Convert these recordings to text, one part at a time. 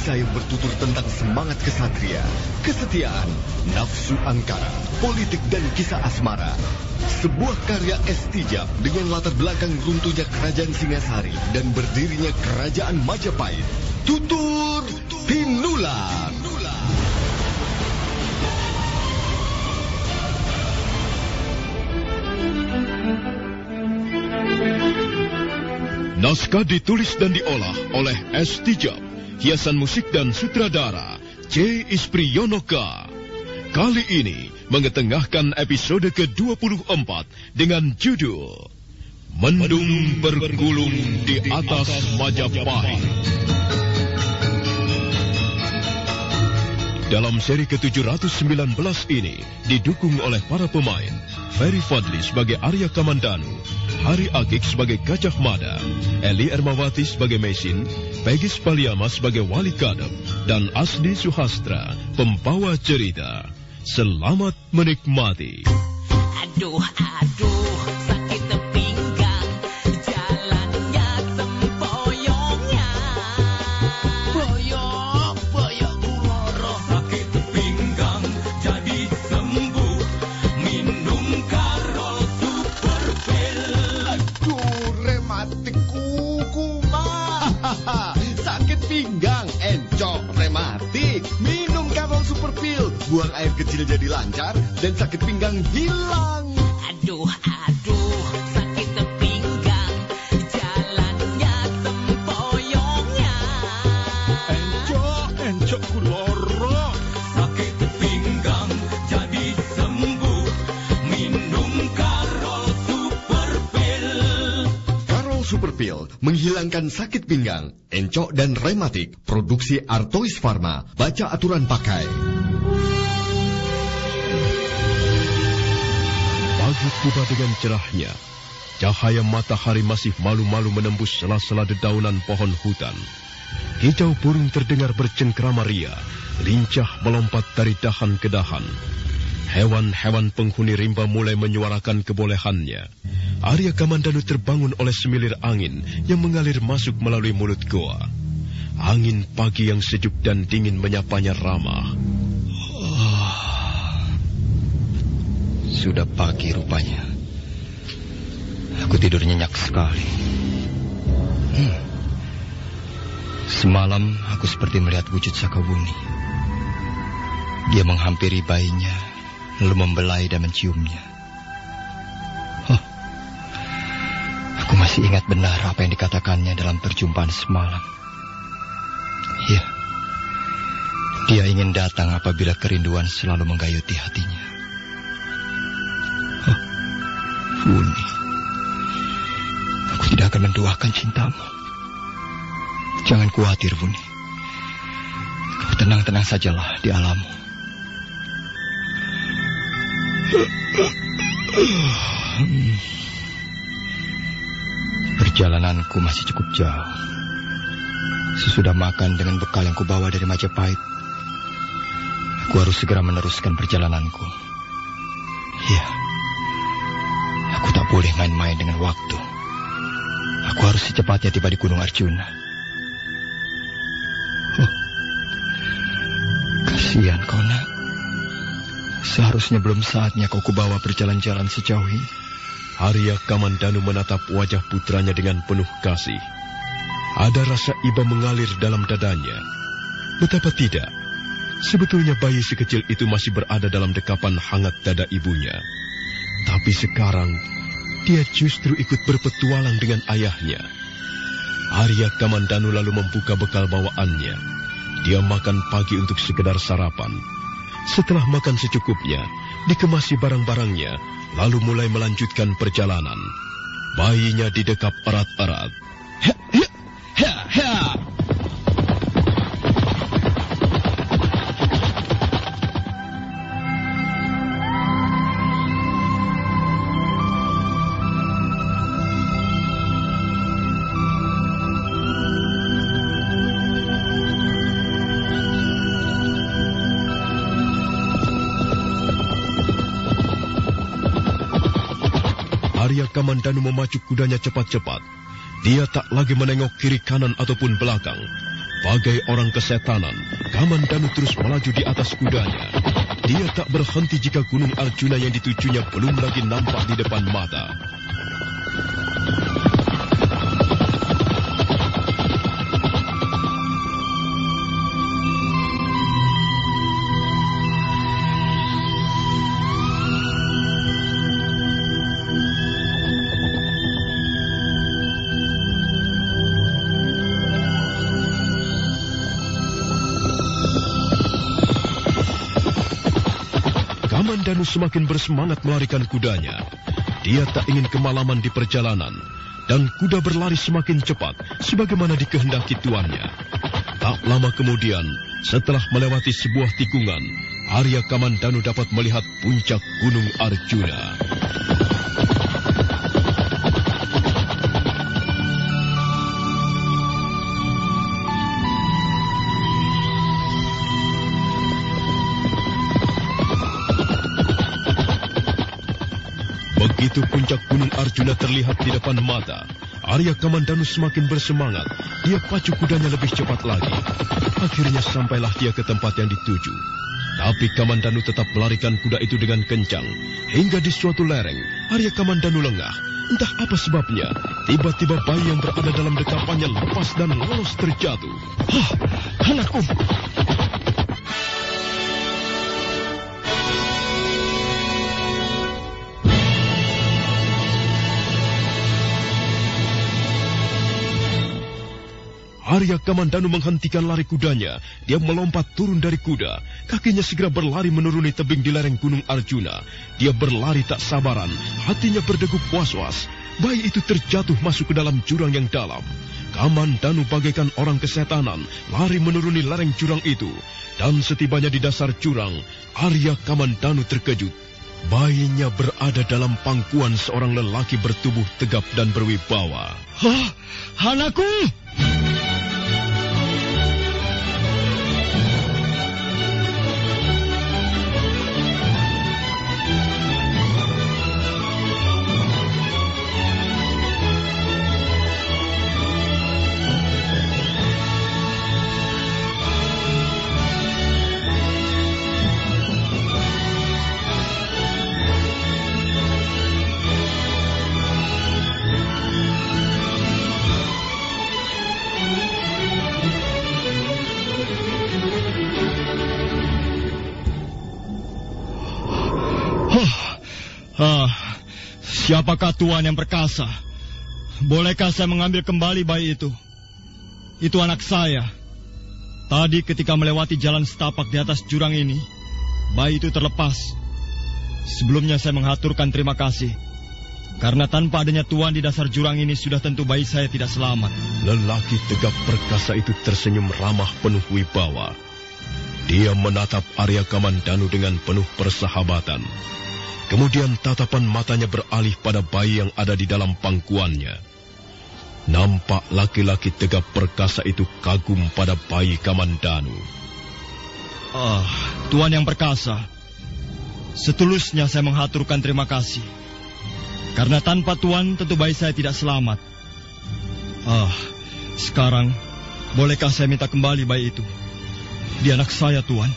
kisah yang bertutur tentang semangat kesatria, kesetiaan, nafsu angkara, politik dan kisah asmara. Sebuah karya Estijab dengan latar belakang runtuhnya kerajaan Singasari dan berdirinya kerajaan Majapahit. Tutur Tinular. Naskah ditulis dan diolah oleh Estijab, hiasan musik dan sutradara C. Ispriyonoka. Kali ini mengetengahkan episode ke-24 dengan judul Mendung Bergulung di Atas Majapahit. Dalam seri ke-719 ini didukung oleh para pemain Ferry Fadli sebagai Arya Kamandanu, Hari Akik sebagai Gajah Mada, Eli Ermawati sebagai Mesin, Pegis Paliama sebagai Wali Kadep, dan Asdi Suhastra, pembawa cerita. Selamat menikmati. Aduh, sakit pinggang, jalannya sempoyongnya. Boyok kuloro. Sakit pinggang jadi sembuh, minum Karol Super Pill. Aduh, rematik kuku mah. Sakit pinggang, encok, rematik. Minum Karol Super Pill. Buang air kecil jadi lancar dan sakit pinggang hilang. Aduh, sakit pinggang, jalannya sempoyongnya. Encok kuloro. Sakit pinggang jadi sembuh, minum Karol Super Pill. Karol Super Pill menghilangkan sakit pinggang, encok dan rematik. Produksi Artois Pharma. Baca aturan pakai. Pagi tiba dengan cerahnya. Cahaya matahari masih malu-malu menembus sela-sela dedaunan pohon hutan. Hijau burung terdengar bercengkrama ria, lincah melompat dari dahan ke dahan. Hewan-hewan penghuni rimba mulai menyuarakan kebolehannya. Arya Kamandanu terbangun oleh semilir angin yang mengalir masuk melalui mulut goa. Angin pagi yang sejuk dan dingin menyapanya ramah. Sudah pagi rupanya. Aku tidur nyenyak sekali. Semalam aku seperti melihat wujud Sakawuni. Dia menghampiri bayinya, lalu membelai dan menciumnya. Aku masih ingat benar apa yang dikatakannya dalam perjumpaan semalam. Ya, dia ingin datang apabila kerinduan selalu menggayuti hatinya. Wuni, aku tidak akan menduakan cintamu. Jangan khawatir, Wuni. Kau tenang-tenang sajalah di alammu. Perjalananku masih cukup jauh. Sesudah makan dengan bekal yang kubawa dari Majapahit, aku harus segera meneruskan perjalananku. Ya. Aku tak boleh main-main dengan waktu. Aku harus secepatnya tiba di Gunung Arjuna. Kasihan kau, nak. Seharusnya belum saatnya kau kubawa berjalan-jalan sejauh ini. Arya Kamandanu menatap wajah putranya dengan penuh kasih. Ada rasa iba mengalir dalam dadanya. Betapa tidak? Sebetulnya bayi sekecil itu masih berada dalam dekapan hangat dada ibunya. Tapi sekarang, dia justru ikut berpetualang dengan ayahnya. Arya Kamandanu lalu membuka bekal bawaannya. Dia makan pagi untuk sekedar sarapan. Setelah makan secukupnya, dikemasi barang-barangnya, lalu mulai melanjutkan perjalanan. Bayinya didekap erat-erat. Arya Kamandanu memacu kudanya cepat-cepat. Dia tak lagi menengok kiri kanan ataupun belakang. Bagai orang kesetanan, Kamandanu terus melaju di atas kudanya. Dia tak berhenti jika Gunung Arjuna yang ditujunya belum lagi nampak di depan mata. Kamandanu semakin bersemangat melarikan kudanya. Dia tak ingin kemalaman di perjalanan, dan kuda berlari semakin cepat, sebagaimana dikehendaki tuannya. Tak lama kemudian, setelah melewati sebuah tikungan, Arya Kamandanu dapat melihat puncak Gunung Arjuna. Begitu puncak Gunung Arjuna terlihat di depan mata, Arya Kamandanu semakin bersemangat. Dia pacu kudanya lebih cepat lagi. Akhirnya sampailah dia ke tempat yang dituju. Tapi Kamandanu tetap melarikan kuda itu dengan kencang. Hingga di suatu lereng, Arya Kamandanu lengah. Entah apa sebabnya, tiba-tiba bayi yang berada dalam dekapannya lepas dan lolos terjatuh. Hah, anakku! Arya Kamandanu menghentikan lari kudanya. Dia melompat turun dari kuda. Kakinya segera berlari menuruni tebing di lereng Gunung Arjuna. Dia berlari tak sabaran. Hatinya berdegup was-was. Bayi itu terjatuh masuk ke dalam jurang yang dalam. Kamandanu bagaikan orang kesetanan lari menuruni lereng jurang itu. Dan setibanya di dasar jurang, Arya Kamandanu terkejut. Bayinya berada dalam pangkuan seorang lelaki bertubuh tegap dan berwibawa. Hah, anakku! Siapakah Tuan yang perkasa? Bolehkah saya mengambil kembali bayi itu? Itu anak saya. Tadi ketika melewati jalan setapak di atas jurang ini, bayi itu terlepas. Sebelumnya saya menghaturkan terima kasih. Karena tanpa adanya Tuan di dasar jurang ini, sudah tentu bayi saya tidak selamat. Lelaki tegap perkasa itu tersenyum ramah penuh wibawa. Dia menatap Arya Kamandanu dengan penuh persahabatan. Kemudian tatapan matanya beralih pada bayi yang ada di dalam pangkuannya. Nampak laki-laki tegap perkasa itu kagum pada bayi Kamandanu. Tuan yang perkasa, setulusnya saya menghaturkan terima kasih. Karena tanpa Tuan tentu bayi saya tidak selamat. Sekarang bolehkah saya minta kembali bayi itu? Dia anak saya, Tuan.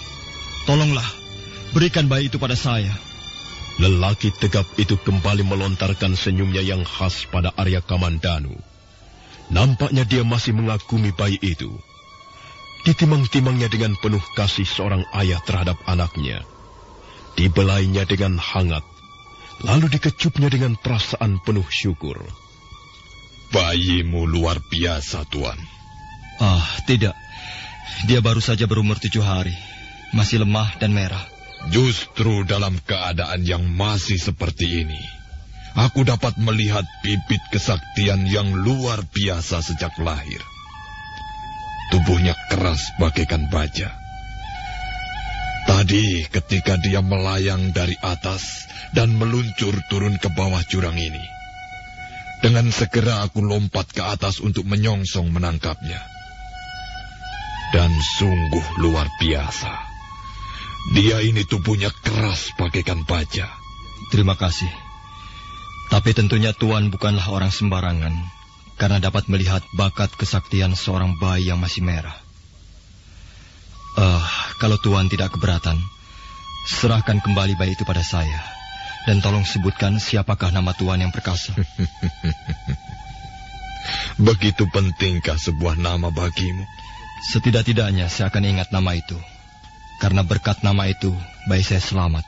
Tolonglah, berikan bayi itu pada saya. Lelaki tegap itu kembali melontarkan senyumnya yang khas pada Arya Kamandanu. Nampaknya dia masih mengagumi bayi itu. Ditimang-timangnya dengan penuh kasih seorang ayah terhadap anaknya. Dibelainya dengan hangat, lalu dikecupnya dengan perasaan penuh syukur. Bayimu luar biasa, Tuan. Tidak. Dia baru saja berumur 7 hari. Masih lemah dan merah. Justru dalam keadaan yang masih seperti ini, aku dapat melihat bibit kesaktian yang luar biasa sejak lahir. Tubuhnya keras bagaikan baja. Tadi ketika dia melayang dari atas dan meluncur turun ke bawah jurang ini, dengan segera aku lompat ke atas untuk menyongsong menangkapnya. Dan sungguh luar biasa. Dia ini tubuhnya keras bagaikan baja. Terima kasih. Tapi tentunya Tuan bukanlah orang sembarangan, karena dapat melihat bakat kesaktian seorang bayi yang masih merah. Kalau Tuan tidak keberatan, serahkan kembali bayi itu pada saya. Dan tolong sebutkan siapakah nama Tuan yang perkasa. Begitu pentingkah sebuah nama bagimu? Setidak-tidaknya saya akan ingat nama itu. Karena berkat nama itu, bayi saya selamat.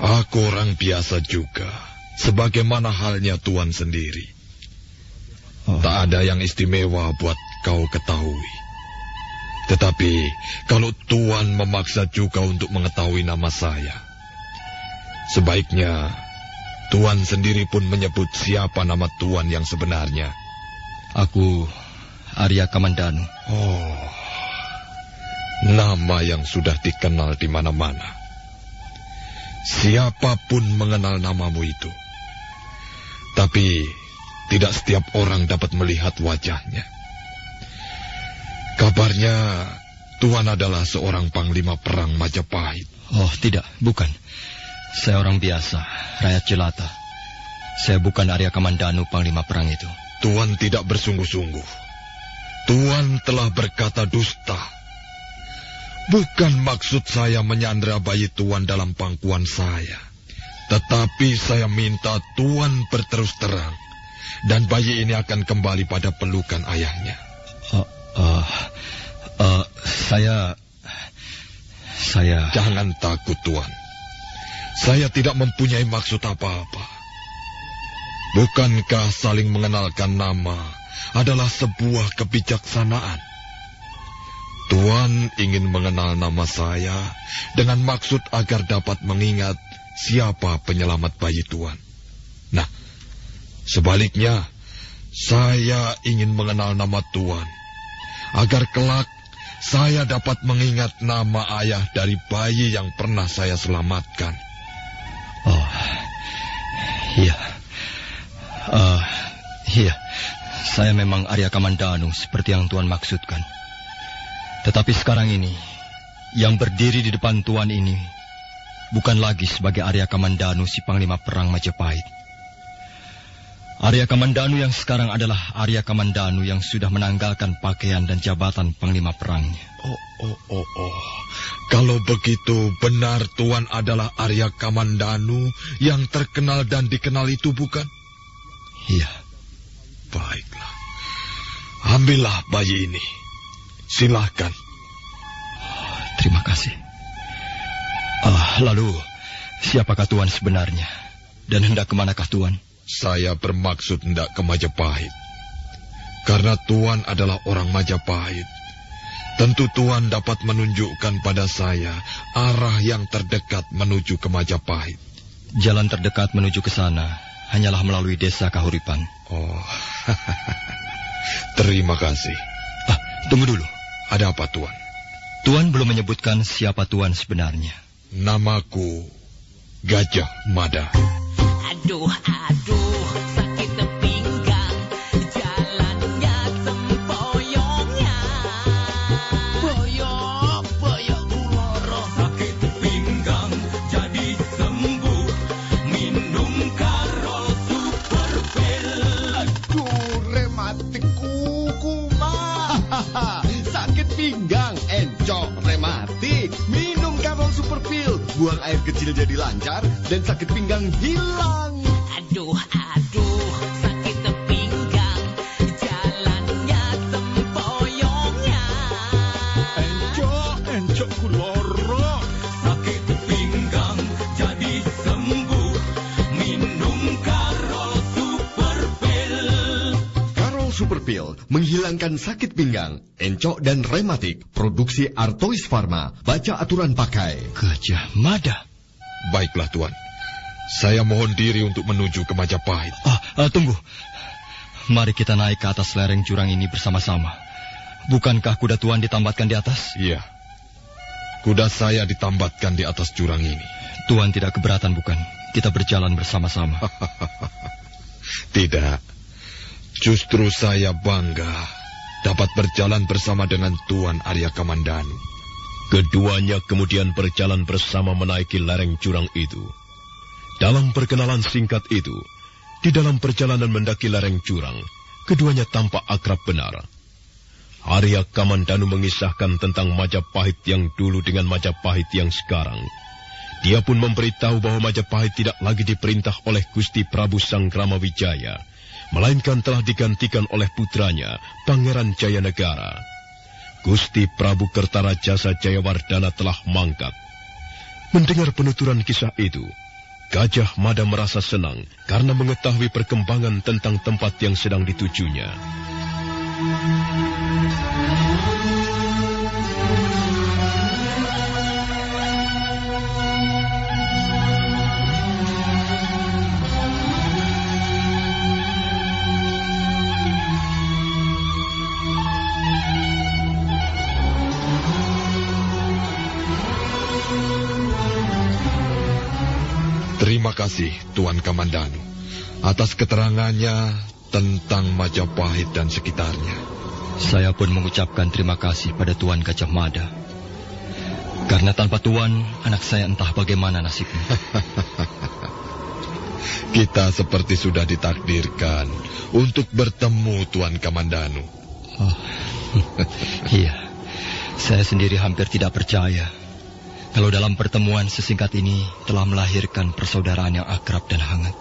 Aku orang biasa juga, sebagaimana halnya Tuan sendiri. Tak ada yang istimewa buat kau ketahui. Tetapi, kalau Tuan memaksa juga untuk mengetahui nama saya, sebaiknya Tuan sendiri pun menyebut siapa nama Tuan yang sebenarnya. Aku Arya Kamandanu. Oh, nama yang sudah dikenal di mana-mana. Siapapun mengenal namamu itu. Tapi tidak setiap orang dapat melihat wajahnya. Kabarnya Tuan adalah seorang panglima perang Majapahit. Oh, tidak, bukan. Saya orang biasa, rakyat jelata. Saya bukan Arya Kamandanu, panglima perang itu. Tuan tidak bersungguh-sungguh. Tuan telah berkata dusta. Bukan maksud saya menyandera bayi Tuan dalam pangkuan saya. Tetapi saya minta Tuan berterus terang. Dan bayi ini akan kembali pada pelukan ayahnya. Saya... Jangan takut, Tuan. Saya tidak mempunyai maksud apa-apa. Bukankah saling mengenalkan nama adalah sebuah kebijaksanaan? Tuan ingin mengenal nama saya dengan maksud agar dapat mengingat siapa penyelamat bayi Tuan. Nah, sebaliknya, saya ingin mengenal nama Tuan agar kelak saya dapat mengingat nama ayah dari bayi yang pernah saya selamatkan. Oh, iya. Iya. Saya memang Arya Kamandanu seperti yang Tuan maksudkan. Tetapi sekarang ini, yang berdiri di depan Tuan ini bukan lagi sebagai Arya Kamandanu si panglima perang Majapahit. Arya Kamandanu yang sekarang adalah Arya Kamandanu yang sudah menanggalkan pakaian dan jabatan panglima perangnya. Oh. Kalau begitu benar Tuan adalah Arya Kamandanu yang terkenal dan dikenal itu, bukan? Iya. Baiklah. Ambillah bayi ini. Silahkan. Terima kasih. Lalu, siapakah Tuan sebenarnya? Dan hendak kemanakah Tuan? Saya bermaksud hendak ke Majapahit. Karena Tuan adalah orang Majapahit, tentu Tuan dapat menunjukkan pada saya arah yang terdekat menuju ke Majapahit. Jalan terdekat menuju ke sana hanyalah melalui desa Kahuripan. Oh, terima kasih. Tunggu dulu. Ada apa, Tuan? Tuan belum menyebutkan siapa Tuan sebenarnya. Namaku Gajah Mada. Aduh, sakit pinggang, jalannya sempoyongnya. Boyong kuloro. Sakit pinggang jadi sembuh, minum karo super pil. Aduh, rematik kuku mah. Sakit pinggang, encok, rematik. Minum Karol Super Pil. Buang air kecil jadi lancar dan sakit pinggang hilang. Aduh, sakit pinggang, jalannya sempoyongnya. Encok kuloro. Sakit pinggang jadi sembuh, minum karo super pil. Karol Super Pil menghilangkan sakit pinggang, encok dan rematik. Produksi Artois Pharma. Baca aturan pakai. Gajah Mada. Baiklah, Tuan. Saya mohon diri untuk menuju ke Majapahit. Tunggu. Mari kita naik ke atas lereng jurang ini bersama-sama. Bukankah kuda Tuan ditambatkan di atas? Iya. Kuda saya ditambatkan di atas jurang ini. Tuan tidak keberatan, bukan? Kita berjalan bersama-sama. Tidak. Justru saya bangga dapat berjalan bersama dengan Tuan Arya Kamandanu. Keduanya kemudian berjalan bersama menaiki lereng jurang itu. Dalam perkenalan singkat itu, di dalam perjalanan mendaki lereng jurang, keduanya tampak akrab benar. Arya Kamandanu mengisahkan tentang Majapahit yang dulu dengan Majapahit yang sekarang. Dia pun memberitahu bahwa Majapahit tidak lagi diperintah oleh Gusti Prabu Sangkramawijaya, melainkan telah digantikan oleh putranya, Pangeran Jayanegara. Gusti Prabu Kertarajasa Jayawardana telah mangkat. Mendengar penuturan kisah itu, Gajah Mada merasa senang karena mengetahui perkembangan tentang tempat yang sedang ditujunya. Terima kasih, Tuan Kamandanu, atas keterangannya tentang Majapahit dan sekitarnya. Saya pun mengucapkan terima kasih pada Tuan Gajah Mada. Karena tanpa Tuan, anak saya entah bagaimana nasibnya. Kita seperti sudah ditakdirkan untuk bertemu, Tuan Kamandanu. Oh, iya, saya sendiri hampir tidak percaya kalau dalam pertemuan sesingkat ini telah melahirkan persaudaraan yang akrab dan hangat.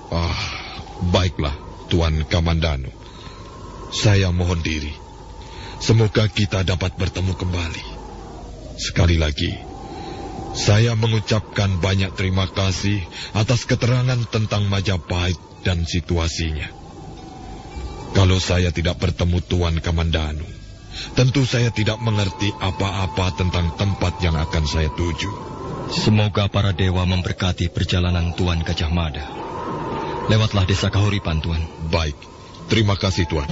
Baiklah, Tuan Kamandanu. Saya mohon diri. Semoga kita dapat bertemu kembali. Sekali lagi, saya mengucapkan banyak terima kasih atas keterangan tentang Majapahit dan situasinya. Kalau saya tidak bertemu Tuan Kamandanu, tentu saya tidak mengerti apa-apa tentang tempat yang akan saya tuju. Semoga para dewa memberkati perjalanan Tuan Gajah Mada. Lewatlah desa Kahuripan, Tuan. Baik, terima kasih, Tuan.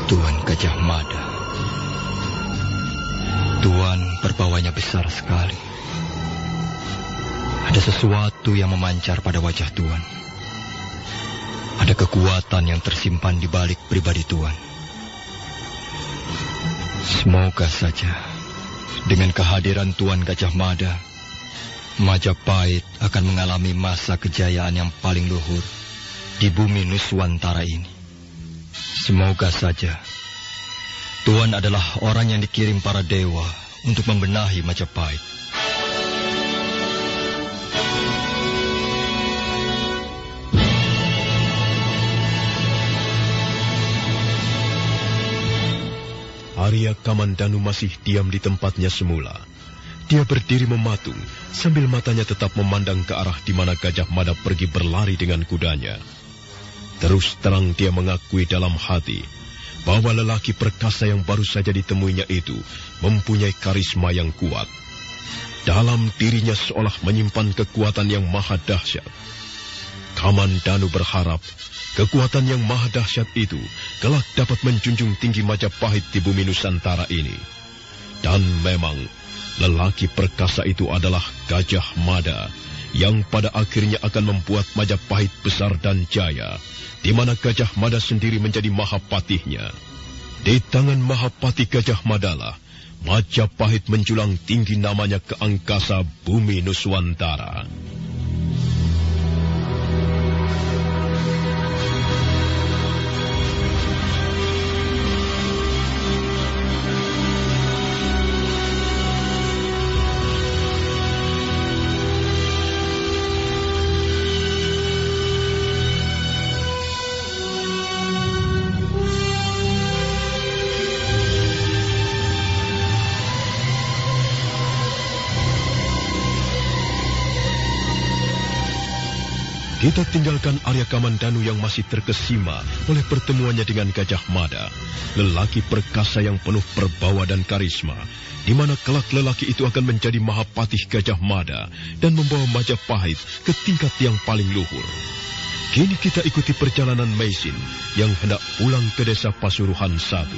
Tuan Gajah Mada. Tuan berbawanya besar sekali. Ada sesuatu yang memancar pada wajah Tuan. Ada kekuatan yang tersimpan di balik pribadi Tuan. Semoga saja dengan kehadiran Tuan Gajah Mada, Majapahit akan mengalami masa kejayaan yang paling luhur di bumi Nuswantara ini. Semoga saja Tuan adalah orang yang dikirim para dewa untuk membenahi Majapahit. Arya Kamandanu masih diam di tempatnya semula. Dia berdiri mematung, sambil matanya tetap memandang ke arah di mana Gajah Mada pergi berlari dengan kudanya. Terus terang dia mengakui dalam hati bahwa lelaki perkasa yang baru saja ditemuinya itu mempunyai karisma yang kuat. Dalam dirinya seolah menyimpan kekuatan yang maha dahsyat. Kamandanu berharap kekuatan yang maha dahsyat itu kelak dapat menjunjung tinggi Majapahit di bumi Nusantara ini. Dan memang lelaki perkasa itu adalah Gajah Mada yang pada akhirnya akan membuat Majapahit besar dan jaya, di mana Gajah Mada sendiri menjadi Mahapatihnya. Di tangan Mahapatih Gajah Madalah, Majapahit menjulang tinggi namanya ke angkasa bumi Nuswantara. Kita tinggalkan Arya Kamandanu yang masih terkesima oleh pertemuannya dengan Gajah Mada, lelaki perkasa yang penuh perbawa dan karisma, di mana kelak lelaki itu akan menjadi Mahapatih Gajah Mada dan membawa Majapahit ke tingkat yang paling luhur. Kini kita ikuti perjalanan Maisin yang hendak pulang ke desa Pasuruhan 1.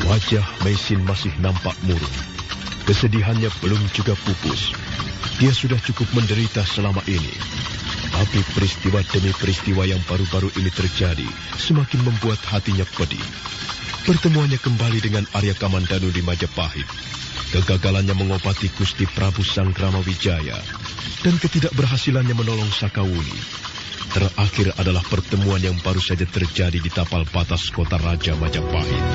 Wajah Maisin masih nampak murung. Kesedihannya belum juga pupus. Dia sudah cukup menderita selama ini. Tapi peristiwa demi peristiwa yang baru-baru ini terjadi semakin membuat hatinya pedih. Pertemuannya kembali dengan Arya Kamandanu di Majapahit, kegagalannya mengobati Gusti Prabu Sanggramawijaya, dan ketidakberhasilannya menolong Sakawuni. Terakhir adalah pertemuan yang baru saja terjadi di tapal batas kota Raja Majapahit.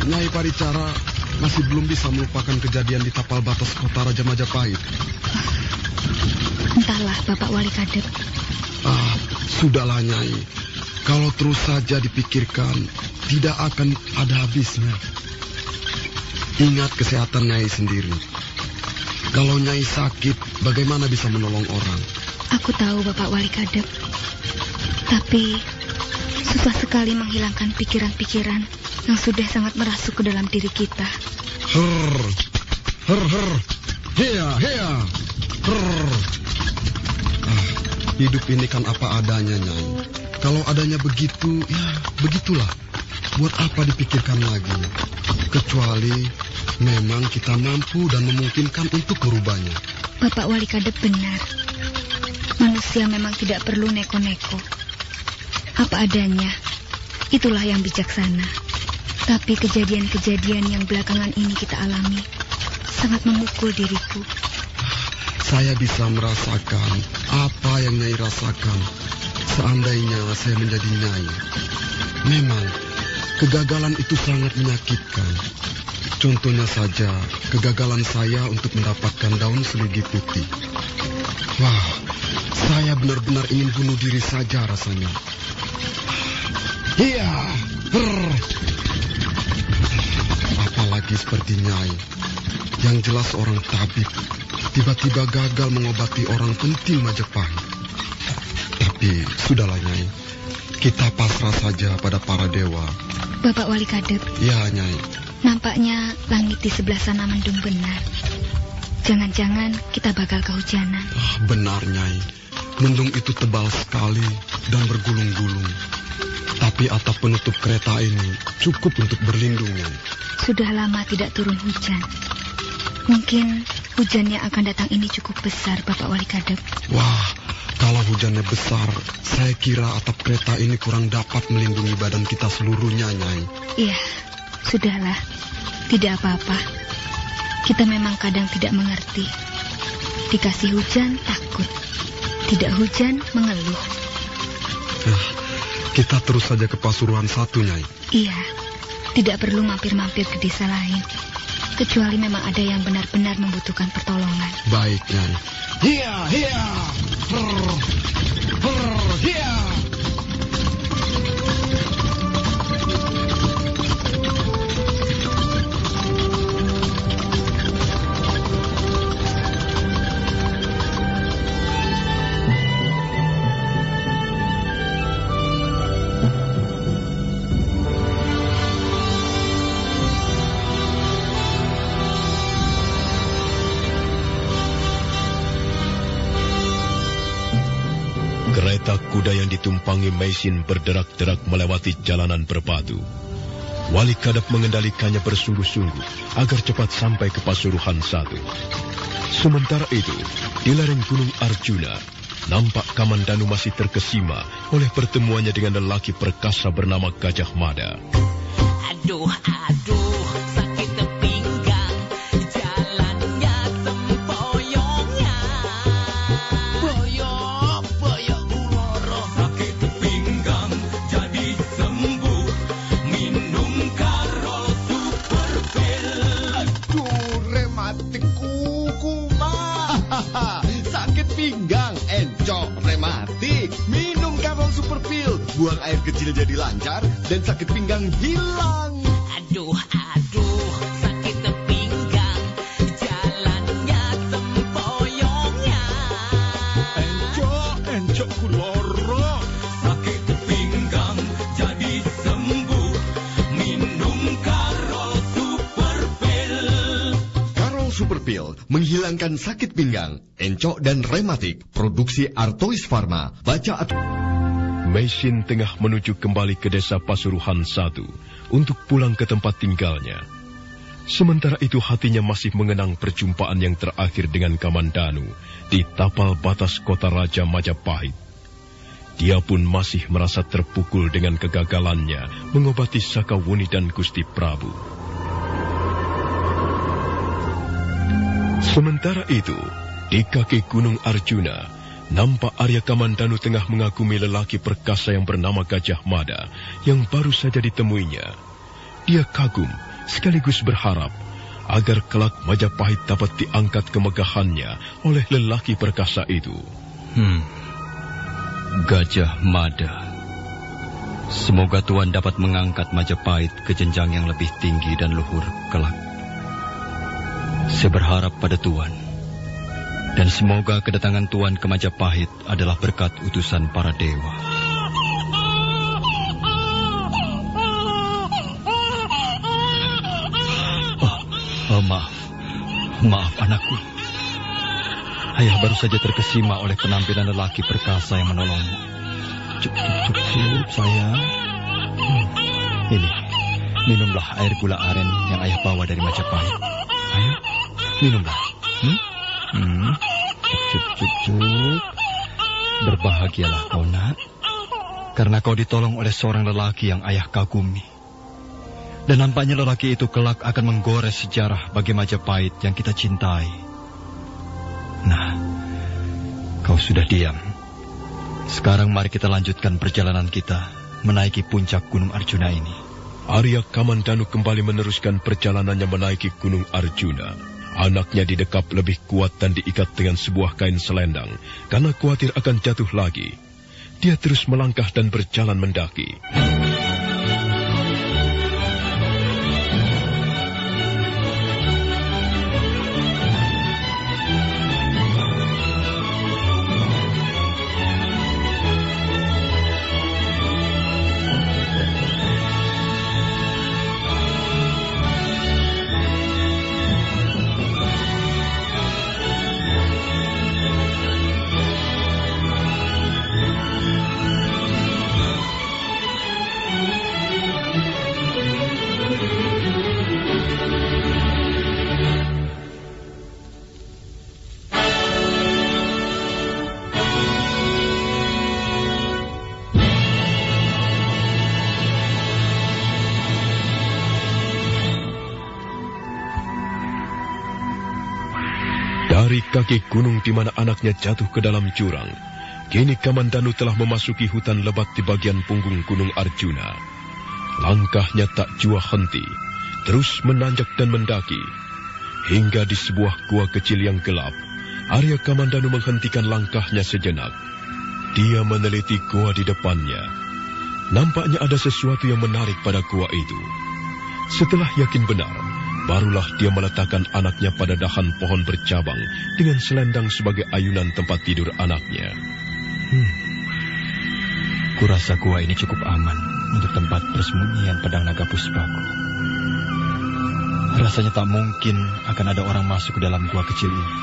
Nyai Paricara masih belum bisa melupakan kejadian di tapal batas kota Raja Majapahit. Entahlah, Bapak Wali Kadep. Sudahlah Nyai. Kalau terus saja dipikirkan, tidak akan ada habisnya. Ingat kesehatan Nyai sendiri. Kalau Nyai sakit, bagaimana bisa menolong orang? Aku tahu, Bapak Wali Kadep. Tapi susah sekali menghilangkan pikiran-pikiran yang sudah sangat merasuk ke dalam diri kita. Hea. Hidup ini kan apa adanya, Nyai. Kalau adanya begitu, ya begitulah. Buat apa dipikirkan lagi? Kecuali memang kita mampu dan memungkinkan untuk merubahnya. Bapak Wali Kadep benar. Manusia memang tidak perlu neko-neko. Apa adanya, itulah yang bijaksana. Tapi kejadian-kejadian yang belakangan ini kita alami sangat memukul diriku. Saya bisa merasakan apa yang Nyai rasakan seandainya saya menjadi Nyai. Memang, kegagalan itu sangat menyakitkan. Contohnya saja, kegagalan saya untuk mendapatkan daun seligi putih. Wah, saya benar-benar ingin bunuh diri saja rasanya. Iya, apalagi seperti Nyai. Yang jelas orang tabib tiba-tiba gagal mengobati orang penting Majapahit. Tapi sudahlah Nyai, kita pasrah saja pada para dewa. Bapak Wali Kadep. Ya Nyai. Nampaknya langit di sebelah sana mendung benar. Jangan-jangan kita bakal kehujanan. Benar Nyai, mendung itu tebal sekali dan bergulung-gulung. Tapi atap penutup kereta ini cukup untuk berlindung, Nyai. Sudah lama tidak turun hujan. Mungkin hujan yang akan datang ini cukup besar, Bapak Wali Kadep. Wah, kalau hujannya besar, saya kira atap kereta ini kurang dapat melindungi badan kita seluruhnya, Nyai. Iya, sudahlah. Tidak apa-apa. Kita memang kadang tidak mengerti. Dikasih hujan, takut. Tidak hujan, mengeluh. Kita terus saja ke Pasuruan 1, Nyai. Iya, tidak perlu mampir-mampir ke desa lain. Kecuali memang ada yang benar-benar membutuhkan pertolongan. Baik, Nyai. Hiya! Hiya! Kereta kuda yang ditumpangi mesin berderak-derak melewati jalanan berbatu. Wali Kadep mengendalikannya bersungguh-sungguh agar cepat sampai ke Pasuruan 1. Sementara itu, di lereng Gunung Arjuna, nampak Kamandanu masih terkesima oleh pertemuannya dengan lelaki perkasa bernama Gajah Mada. Aduh, sakit pinggang, jalannya sempoyongan. Boyok kuloro. Sakit pinggang jadi sembuh, minum Karo Super Pil. Aduh, rematik kuku mah. Sakit pinggang, encok, rematik. Minum Karol Super Pil. Buang air kecil jadi lancar dan sakit pinggang hilang. Aduh, sakit pinggang, jalannya sempoyongan. Encok kuloro. Sakit pinggang jadi sembuh, minum Karo Super Pil. Super Pill menghilangkan sakit pinggang, encok dan rematik. Produksi Artois Pharma. Baca atau Meisin tengah menuju kembali ke desa Pasuruhan 1 untuk pulang ke tempat tinggalnya. Sementara itu hatinya masih mengenang perjumpaan yang terakhir dengan Kamandanu di tapal batas kota Raja Majapahit. Dia pun masih merasa terpukul dengan kegagalannya mengobati Sakawuni dan Gusti Prabu. Sementara itu, di kaki Gunung Arjuna, nampak Arya Kamandanu tengah mengagumi lelaki perkasa yang bernama Gajah Mada yang baru saja ditemuinya. Dia kagum sekaligus berharap agar kelak Majapahit dapat diangkat kemegahannya oleh lelaki perkasa itu. Gajah Mada. Semoga Tuan dapat mengangkat Majapahit ke jenjang yang lebih tinggi dan luhur kelak. Saya berharap pada Tuan. Dan semoga kedatangan Tuan ke Majapahit adalah berkat utusan para dewa. Maaf anakku. Ayah baru saja terkesima oleh penampilan lelaki perkasa yang menolongmu. Cukup sayang. Ini, minumlah air gula aren yang ayah bawa dari Majapahit. Ayo, minumlah. Cuk. Berbahagialah kau, nak. Karena kau ditolong oleh seorang lelaki yang ayah kagumi. Dan nampaknya lelaki itu kelak akan menggores sejarah bagi Majapahit yang kita cintai. Nah, kau sudah diam. Sekarang mari kita lanjutkan perjalanan kita menaiki puncak Gunung Arjuna ini. Arya Kamandanu kembali meneruskan perjalanannya menaiki Gunung Arjuna. Anaknya didekap lebih kuat dan diikat dengan sebuah kain selendang karena khawatir akan jatuh lagi. Dia terus melangkah dan berjalan mendaki. Dari kaki gunung di mana anaknya jatuh ke dalam jurang, kini Kamandanu telah memasuki hutan lebat di bagian punggung Gunung Arjuna. Langkahnya tak jua henti, terus menanjak dan mendaki. Hingga di sebuah gua kecil yang gelap, Arya Kamandanu menghentikan langkahnya sejenak. Dia meneliti gua di depannya. Nampaknya ada sesuatu yang menarik pada gua itu. Setelah yakin benar, barulah dia meletakkan anaknya pada dahan pohon bercabang dengan selendang sebagai ayunan tempat tidur anaknya. Kurasa gua ini cukup aman untuk tempat persembunyian pedang naga puspaku. Rasanya tak mungkin akan ada orang masuk ke dalam gua kecil ini.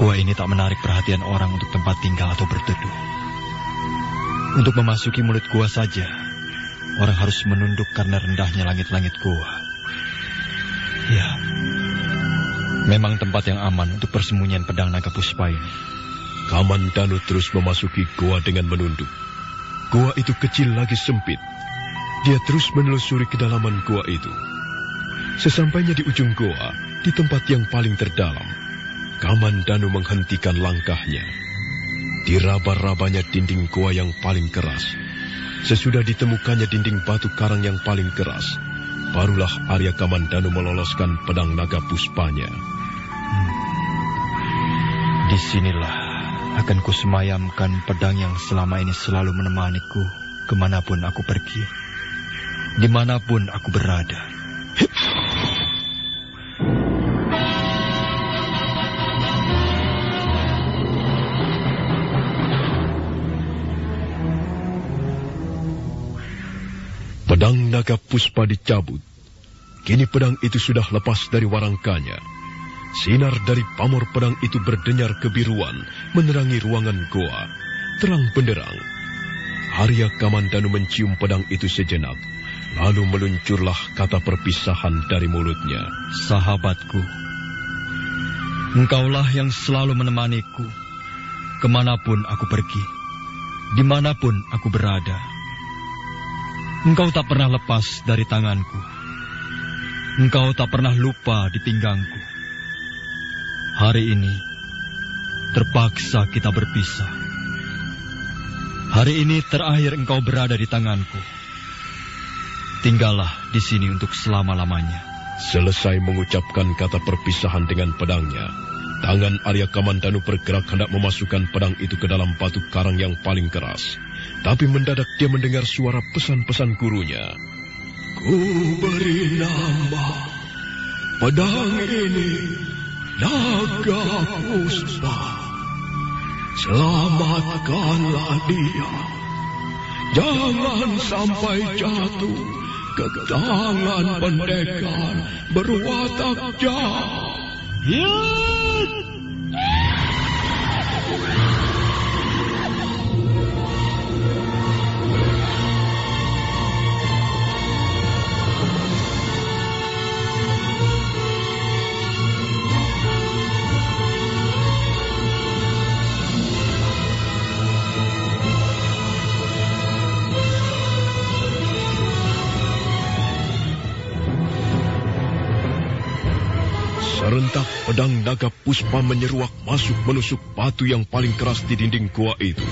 Gua ini tak menarik perhatian orang untuk tempat tinggal atau berteduh. Untuk memasuki mulut gua saja, orang harus menunduk karena rendahnya langit-langit gua. Ya, memang tempat yang aman untuk persembunyian pedang naga puspa ini. Kamandanu terus memasuki gua dengan menunduk. Gua itu kecil lagi sempit. Dia terus menelusuri kedalaman gua itu. Sesampainya di ujung gua, di tempat yang paling terdalam, Kamandanu menghentikan langkahnya. Diraba-rabanya dinding gua yang paling keras. Sesudah ditemukannya dinding batu karang yang paling keras, barulah Arya Kamandanu meloloskan pedang naga puspanya. Disinilah akan kusemayamkan pedang yang selama ini selalu menemaniku kemanapun aku pergi, dimanapun aku berada. Pedang naga puspa dicabut. Kini pedang itu sudah lepas dari warangkanya. Sinar dari pamor pedang itu berdenyar kebiruan, menerangi ruangan goa. Terang benderang. Arya Kamandanu mencium pedang itu sejenak, lalu meluncurlah kata perpisahan dari mulutnya. Sahabatku, engkaulah yang selalu menemaniku, kemanapun aku pergi, dimanapun aku berada. Engkau tak pernah lepas dari tanganku. Engkau tak pernah lupa di pinggangku. Hari ini, terpaksa kita berpisah. Hari ini terakhir engkau berada di tanganku. Tinggallah di sini untuk selama-lamanya. Selesai mengucapkan kata perpisahan dengan pedangnya, tangan Arya Kamandanu bergerak hendak memasukkan pedang itu ke dalam batu karang yang paling keras. Tapi mendadak dia mendengar suara pesan-pesan gurunya. Ku beri nama pedang ini Naga Puspa. Selamatkanlah dia. Jangan sampai jatuh ke tangan pendekar berwatak jahat. Serentak pedang Naga Puspa menyeruak masuk menusuk batu yang paling keras di dinding gua itu.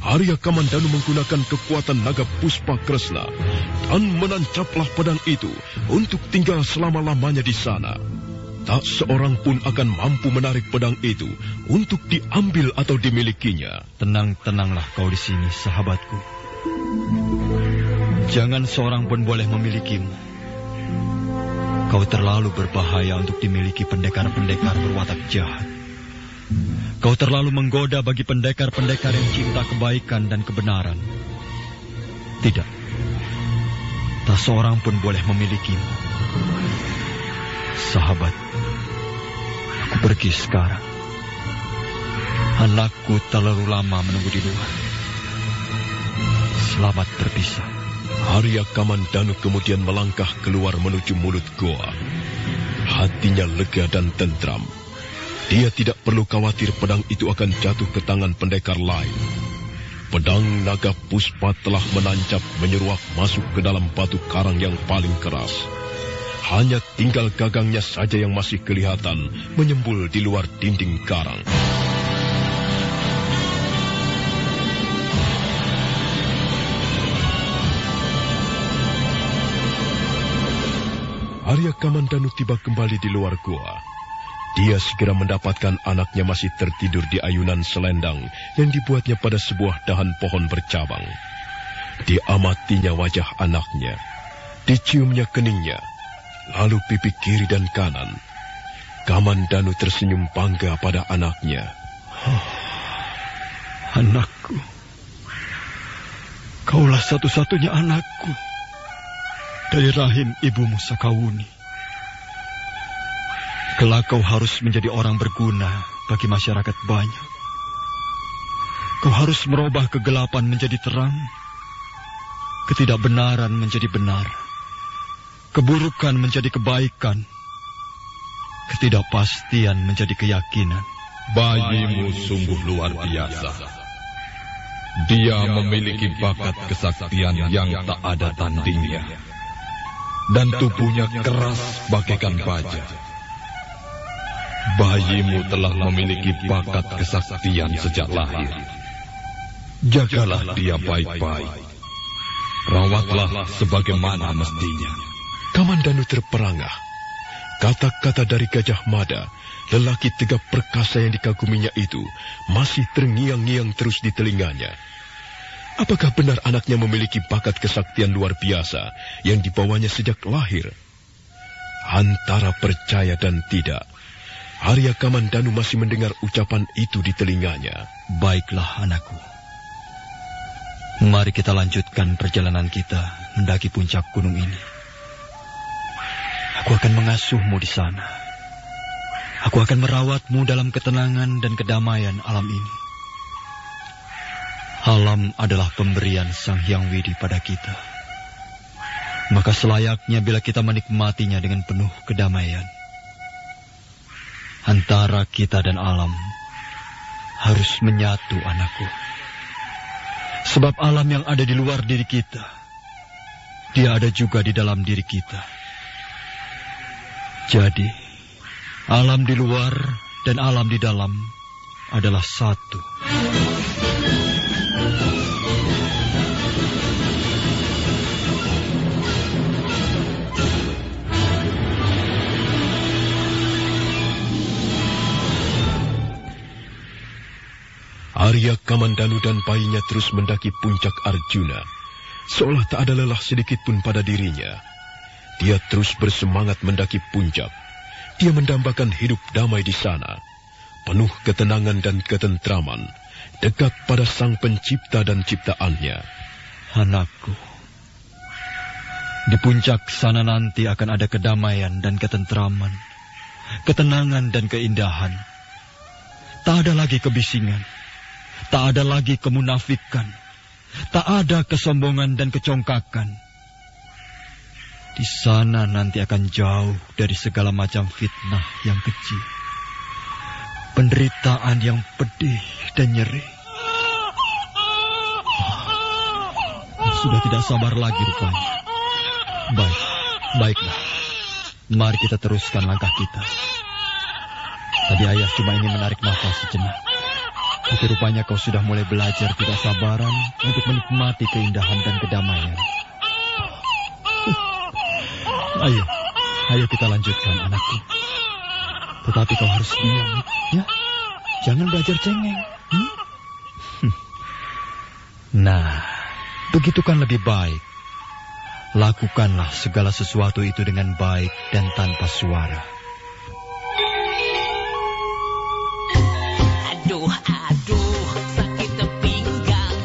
Arya Kamandanu menggunakan kekuatan Naga Puspa Kresna dan menancaplah pedang itu untuk tinggal selama-lamanya di sana. Tak seorang pun akan mampu menarik pedang itu untuk diambil atau dimilikinya. Tenang-tenanglah kau di sini, sahabatku. Jangan seorang pun boleh memilikimu. Kau terlalu berbahaya untuk dimiliki pendekar-pendekar berwatak jahat. Kau terlalu menggoda bagi pendekar-pendekar yang cinta kebaikan dan kebenaran. Tidak. Tak seorang pun boleh memilikimu. Sahabat, aku pergi sekarang. Anakku terlalu lama menunggu di luar. Selamat berpisah. Arya Kamandanu kemudian melangkah keluar menuju mulut goa. Hatinya lega dan tentram. Dia tidak perlu khawatir pedang itu akan jatuh ke tangan pendekar lain. Pedang Naga Puspa telah menancap menyeruak masuk ke dalam batu karang yang paling keras. Hanya tinggal gagangnya saja yang masih kelihatan menyembul di luar dinding karang. Arya Kamandanu tiba kembali di luar gua. Dia segera mendapatkan anaknya masih tertidur di ayunan selendang yang dibuatnya pada sebuah dahan pohon bercabang. Diamatinya wajah anaknya, diciumnya keningnya, lalu pipi kiri dan kanan. Kamandanu tersenyum bangga pada anaknya. Oh, anakku, kaulah satu-satunya anakku dari rahim ibumu Sakawuni. Kelak kau harus menjadi orang berguna bagi masyarakat banyak. Kau harus merubah kegelapan menjadi terang, ketidakbenaran menjadi benar, keburukan menjadi kebaikan, ketidakpastian menjadi keyakinan. Bayimu sungguh luar biasa. Dia memiliki bakat kesaktian yang tak ada tandingnya. Dan tubuhnya keras bagaikan baja. Bayimu telah memiliki bakat kesaktian sejak lahir. Jagalah dia baik-baik. Rawatlah sebagaimana mestinya. Kamandanu terperangah. Kata-kata dari Gajah Mada, lelaki tegap perkasa yang dikaguminya itu, masih terngiang-ngiang terus di telinganya. Apakah benar anaknya memiliki bakat kesaktian luar biasa yang dibawanya sejak lahir? Antara percaya dan tidak, Arya Kamandanu masih mendengar ucapan itu di telinganya. Baiklah anakku. Mari kita lanjutkan perjalanan kita mendaki puncak gunung ini. Aku akan mengasuhmu di sana. Aku akan merawatmu dalam ketenangan dan kedamaian alam ini. Alam adalah pemberian Sang Hyang Widi pada kita. Maka selayaknya bila kita menikmatinya dengan penuh kedamaian. Antara kita dan alam harus menyatu, anakku. Sebab alam yang ada di luar diri kita, dia ada juga di dalam diri kita. Jadi, alam di luar dan alam di dalam adalah satu. Arya Kamandanu dan bayinya terus mendaki puncak Arjuna, seolah tak ada lelah sedikit pun pada dirinya. Dia terus bersemangat mendaki puncak. Dia mendambakan hidup damai di sana, penuh ketenangan dan ketentraman, dekat pada Sang Pencipta dan ciptaannya. Anakku, di puncak sana nanti akan ada kedamaian dan ketentraman, ketenangan dan keindahan. Tak ada lagi kebisingan, tak ada lagi kemunafikan, tak ada kesombongan dan kecongkakan. Di sana nanti akan jauh dari segala macam fitnah yang kecil, penderitaan yang pedih dan nyeri. Sudah tidak sabar lagi rupanya. Baiklah. Mari kita teruskan langkah kita. Tadi ayah cuma ingin menarik nafas sejenak. Tapi rupanya kau sudah mulai belajar tidak sabaran untuk menikmati keindahan dan kedamaian. Ayo kita lanjutkan, anakku. Tetapi kau harus diam, ya? Jangan belajar cengeng. Nah, begitu kan lebih baik. Lakukanlah segala sesuatu itu dengan baik dan tanpa suara. Aduh, sakit pinggang,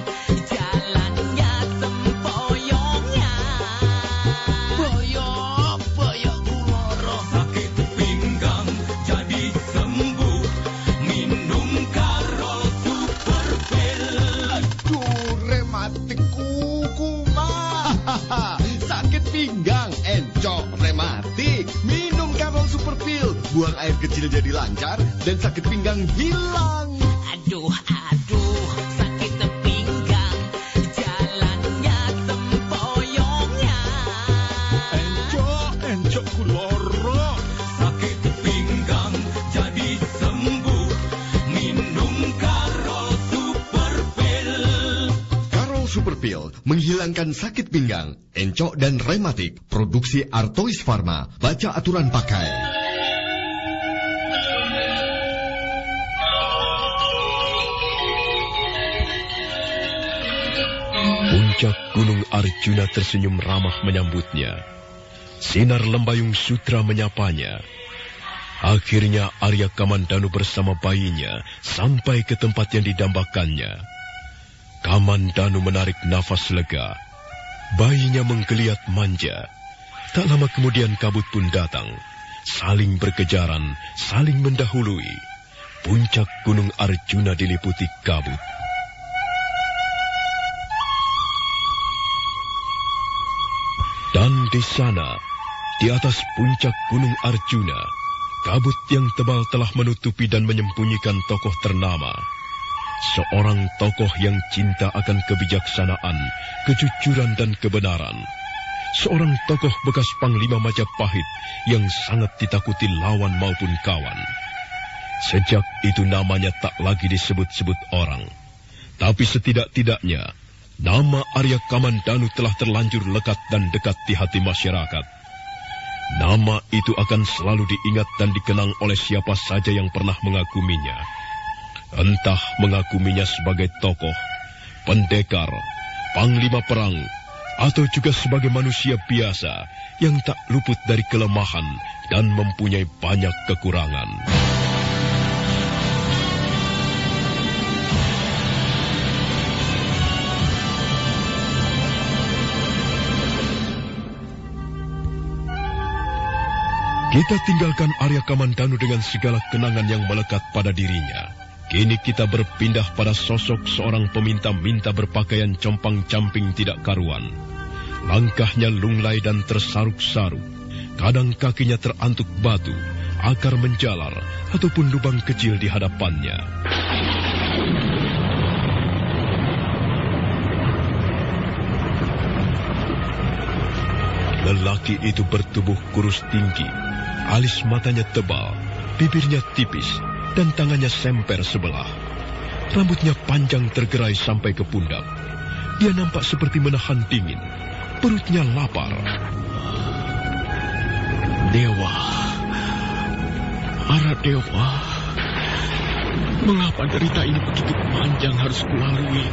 jalannya sempoyongnya. Boyok kuloro. Sakit pinggang jadi sembuh, minum Karol Super Pil. Aduh, rematik kuku mah. Sakit pinggang, encok, rematik. Minum Karol Super Pil. Buang air kecil jadi lancar dan sakit pinggang hilang. Aduh, sakit pinggang, jalannya sempoyongnya. Encok kuloro. Sakit pinggang jadi sembuh, minum Karol Super Pil. Karol Super Pil menghilangkan sakit pinggang, encok dan rematik. Produksi Artois Pharma. Baca aturan pakai. Puncak Gunung Arjuna tersenyum ramah menyambutnya. Sinar lembayung sutra menyapanya. Akhirnya Arya Kamandanu bersama bayinya sampai ke tempat yang didambakannya. Kamandanu menarik nafas lega. Bayinya menggeliat manja. Tak lama kemudian kabut pun datang. Saling berkejaran, saling mendahului. Puncak Gunung Arjuna diliputi kabut. Dan di sana, di atas puncak Gunung Arjuna, kabut yang tebal telah menutupi dan menyembunyikan tokoh ternama. Seorang tokoh yang cinta akan kebijaksanaan, kejujuran dan kebenaran. Seorang tokoh bekas Panglima Majapahit yang sangat ditakuti lawan maupun kawan. Sejak itu namanya tak lagi disebut-sebut orang. Tapi setidak-tidaknya, nama Arya Kamandanu telah terlanjur lekat dan dekat di hati masyarakat. Nama itu akan selalu diingat dan dikenang oleh siapa saja yang pernah mengaguminya. Entah mengaguminya sebagai tokoh, pendekar, panglima perang, atau juga sebagai manusia biasa yang tak luput dari kelemahan dan mempunyai banyak kekurangan. Kita tinggalkan Arya Kamandanu dengan segala kenangan yang melekat pada dirinya. Kini kita berpindah pada sosok seorang peminta-minta berpakaian compang-camping tidak karuan. Langkahnya lunglai dan tersaruk-saruk. Kadang kakinya terantuk batu, akar menjalar, ataupun lubang kecil di hadapannya. Lelaki itu bertubuh kurus tinggi, alis matanya tebal, bibirnya tipis, dan tangannya semper sebelah. Rambutnya panjang tergerai sampai ke pundak. Dia nampak seperti menahan dingin. Perutnya lapar. Dewa, Ara Dewa, mengapa derita ini begitu panjang harus kulalui?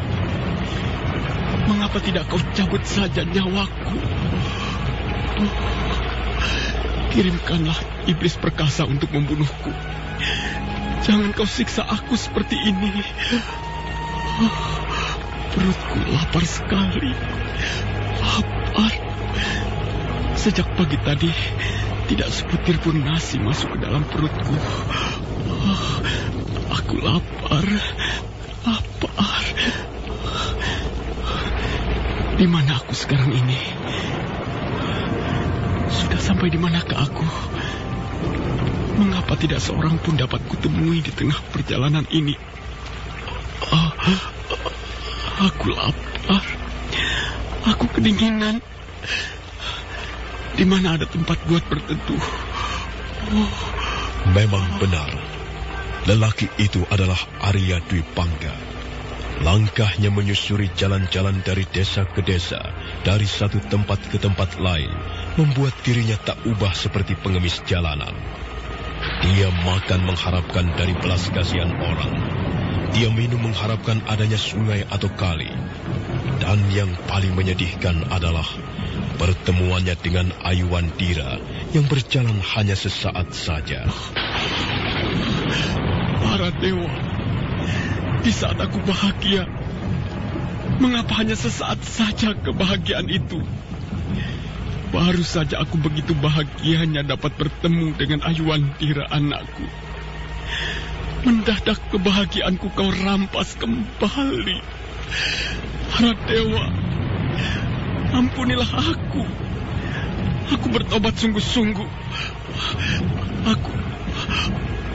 Mengapa tidak kau cabut saja nyawaku? Kirimkanlah iblis perkasa untuk membunuhku. Jangan kau siksa aku seperti ini. Perutku lapar sekali. Lapar. Sejak pagi tadi, tidak sebutir pun nasi masuk ke dalam perutku. Aku lapar. Lapar. Di mana aku sekarang ini? Sudah sampai di manakah aku? Mengapa tidak seorang pun dapat kutemui di tengah perjalanan ini? Aku lapar. Aku kedinginan. Di mana ada tempat buat berteduh? Memang benar. Lelaki itu adalah Arya Dwi Pangga. Langkahnya menyusuri jalan-jalan dari desa ke desa, dari satu tempat ke tempat lain, membuat dirinya tak ubah seperti pengemis jalanan. Dia makan mengharapkan dari belas kasihan orang. Dia minum mengharapkan adanya sungai atau kali. Dan yang paling menyedihkan adalah pertemuannya dengan Ayuandira yang berjalan hanya sesaat saja. Para dewa, di saat aku bahagia, mengapa hanya sesaat saja kebahagiaan itu? Baru saja aku begitu bahagianya dapat bertemu dengan Ayuandira anakku. Mendadak kebahagiaanku kau rampas kembali. Para dewa, ampunilah aku. Aku bertobat sungguh-sungguh.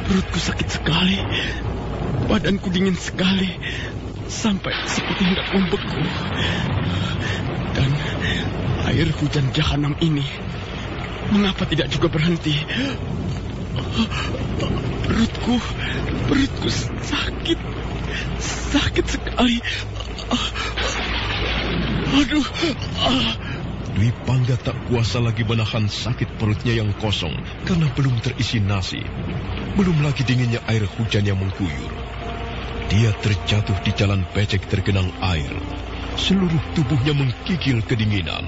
Perutku sakit sekali. Badanku dingin sekali. Sampai seperti hendak membeku. Dan air hujan jahanam ini, mengapa tidak juga berhenti? Perutku sakit. Sakit sekali. Aduh. Dwi Pangga tak kuasa lagi menahan sakit perutnya yang kosong karena belum terisi nasi. Belum lagi dinginnya air hujan yang mengguyur. Dia terjatuh di jalan becek tergenang air. Seluruh tubuhnya menggigil kedinginan.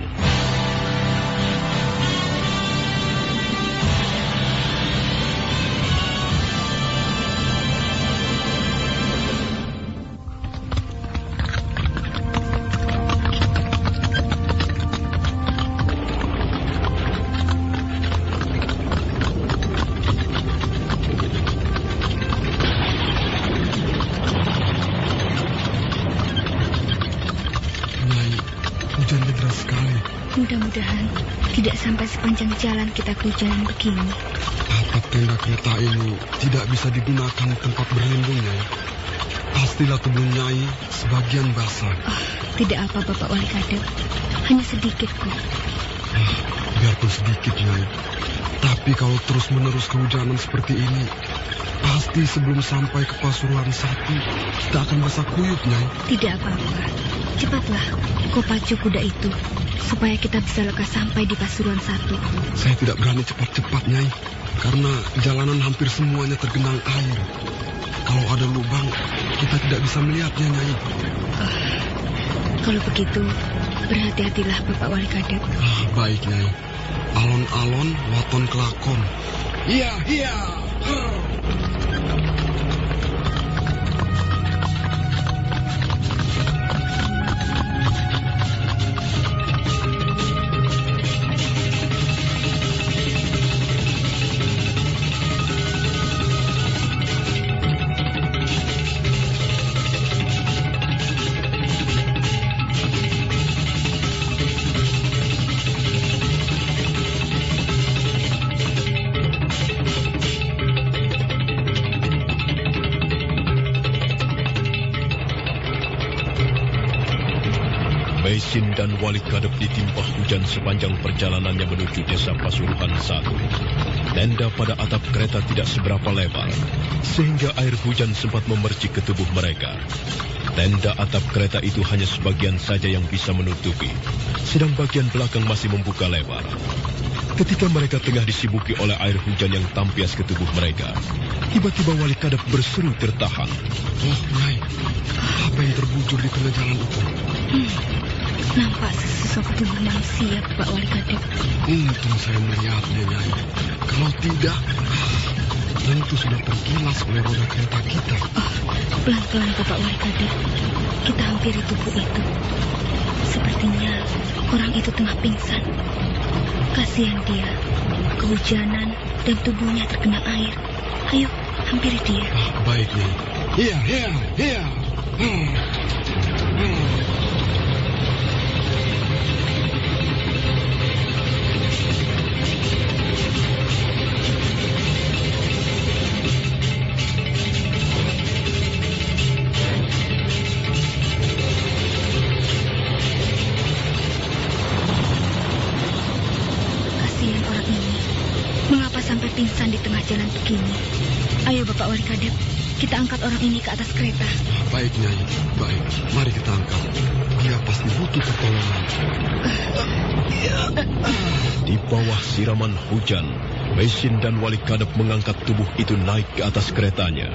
Mudah-mudahan tidak sampai sepanjang jalan kita kehujanan begini. Atap tenda kereta ini tidak bisa digunakan tempat berlindungnya. Pastilah tubuh Nyai sebagian basah. Tidak apa, Bapak Wali Kadep. Hanya sedikit kok. Biarpun sedikit, Nyai. Tapi kalau terus-menerus kehujanan seperti ini, pasti sebelum sampai ke Pasuruan 1, kita akan basah kuyup, Nyai. Tidak apa-apa. Cepatlah, kau pacu kuda itu, supaya kita bisa lekas sampai di Pasuruan 1. Saya tidak berani cepat-cepat, Nyai, karena jalanan hampir semuanya tergenang air. Kalau ada lubang, kita tidak bisa melihatnya, Nyai. Kalau begitu, berhati-hatilah, Bapak Wali Kadep. Baik, Nyai. Alon-alon, waton kelakon. Iya, iya. Maisin dan Wali Kadep ditimpa hujan sepanjang perjalanannya menuju desa Pasuruhan 1. Tenda pada atap kereta tidak seberapa lebar, sehingga air hujan sempat memercik ke tubuh mereka. Tenda atap kereta itu hanya sebagian saja yang bisa menutupi, sedang bagian belakang masih membuka lebar. Ketika mereka tengah disibuki oleh air hujan yang tampias ke tubuh mereka, tiba-tiba Wali Kadep berseru tertahan. Oh, Nyai, apa yang terbujur di tengah jalan itu? Nampak sesosok tubuh manusia, Pak Wali Kadep. Untung saya melihatnya, Nyai. Kalau tidak, tentu sudah tergilas oleh roda kereta kita. Oh, pelan-pelan, Pak Wali Kadep. Kita hampiri tubuh itu. Sepertinya orang itu tengah pingsan. Kasihan dia, kehujanan dan tubuhnya terkena air. Ayo, hampiri dia. Baik, Nyai. Iya. Kasihan orang ini. Mengapa sampai pingsan di tengah jalan begini? Ayo, Bapak Wali Kadep, kita angkat orang ini ke atas kereta. Baik, Nyai. Baik, mari kita angkat. Dia pasti butuh pertolongan. Di bawah siraman hujan, Maisin dan Wali Kadep mengangkat tubuh itu naik ke atas keretanya.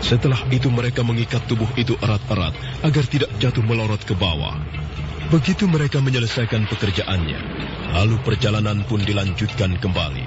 Setelah itu mereka mengikat tubuh itu erat-erat agar tidak jatuh melorot ke bawah. Begitu mereka menyelesaikan pekerjaannya, lalu perjalanan pun dilanjutkan kembali.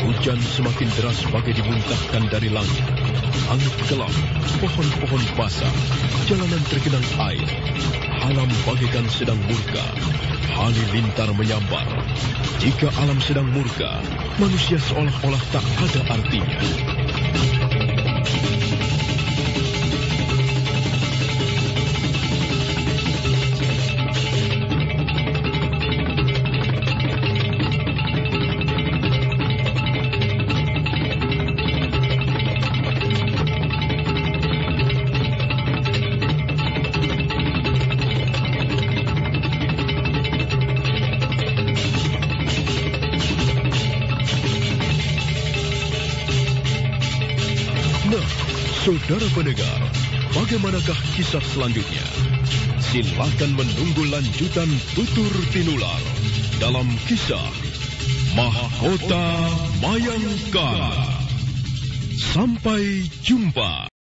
Hujan semakin deras bagai dimuntahkan dari langit. Langit gelap, pohon-pohon basah, jalanan tergenang air. Alam bagaikan sedang murka. Halilintar menyambar. Jika alam sedang murka, manusia seolah-olah tak ada artinya. Saudara pendengar, bagaimanakah kisah selanjutnya? Silakan menunggu lanjutan Tutur Tinular dalam kisah Mahkota Mayangkara. Sampai jumpa.